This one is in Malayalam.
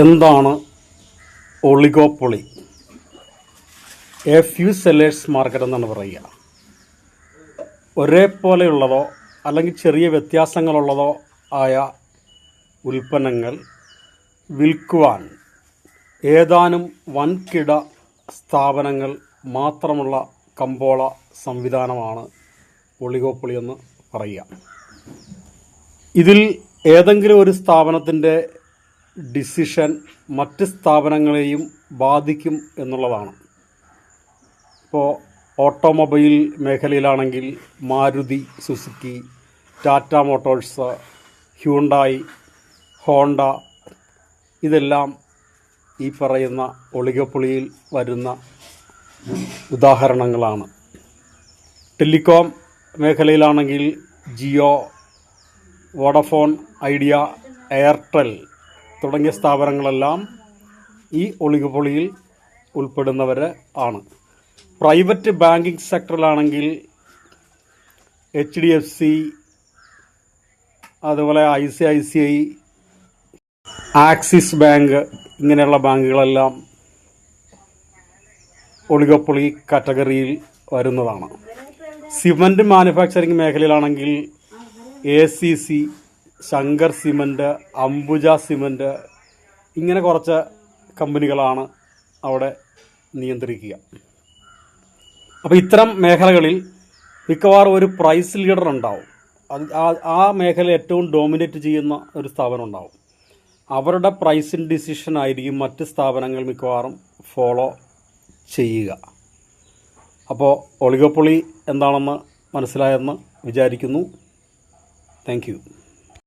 എന്താണ് oligopoly? A few sellers market എന്നാണ് പറയുക. ഒരേപോലെയുള്ളതോ അല്ലെങ്കിൽ ചെറിയ വ്യത്യാസങ്ങളുള്ളതോ ആയ ഉൽപ്പന്നങ്ങൾ വിൽക്കുവാൻ ഏതാനും വൻകിട സ്ഥാപനങ്ങൾ മാത്രമുള്ള കമ്പോള സംവിധാനമാണ് ഒളിഗോപ്പൊളി എന്ന് പറയുക. ഇതിൽ ഏതെങ്കിലും ഒരു സ്ഥാപനത്തിൻ്റെ ഡിസിഷൻ മറ്റ് സ്ഥാപനങ്ങളെയും ബാധിക്കും എന്നുള്ളതാണ്. ഇപ്പോൾ ഓട്ടോമൊബൈൽ മേഖലയിലാണെങ്കിൽ Maruti Suzuki, Tata motors, Hyundai, Honda ഇതെല്ലാം ഈ പറയുന്ന ഒളിഗോപ്പൊളിയിൽ വരുന്ന ഉദാഹരണങ്ങളാണ്. ടെലികോം മേഖലയിലാണെങ്കിൽ ജിയോ, വോഡഫോൺ ഐഡിയ, എയർടെൽ തുടങ്ങിയ സ്ഥാപനങ്ങളെല്ലാം ഈ ഒളിഗോപ്പൊളിയിൽ ഉൾപ്പെടുന്നവർ ആണ്. പ്രൈവറ്റ് ബാങ്കിങ് സെക്ടറിലാണെങ്കിൽ HDFC, അതുപോലെ ICICI, ആക്സിസ് ബാങ്ക് ഇങ്ങനെയുള്ള ബാങ്കുകളെല്ലാം ഒളിഗോപ്പൊളി കാറ്റഗറിയിൽ വരുന്നതാണ്. സിമൻറ്റ് മാനുഫാക്ചറിങ് മേഖലയിലാണെങ്കിൽ ACC, Shankar cement, Ambuja cement ഇങ്ങനെ കുറച്ച് കമ്പനികളാണ് അവിടെ നിയന്ത്രിക്കുക. അപ്പോൾ ഇത്തരം മേഖലകളിൽ മിക്കവാറും ഒരു പ്രൈസ് ലീഡർ ഉണ്ടാവും. ആ മേഖല ഏറ്റവും ഡോമിനേറ്റ് ചെയ്യുന്ന ഒരു സ്ഥാപനം ഉണ്ടാവും. അവരുടെ പ്രൈസിങ് ഡിസിഷൻ ആയിരിക്കും മറ്റ് സ്ഥാപനങ്ങൾ മിക്കവാറും ഫോളോ ചെയ്യുക. അപ്പോൾ ഒളിഗോപ്പൊളി എന്താണെന്ന് മനസ്സിലായെന്ന് വിചാരിക്കുന്നു. Thank you.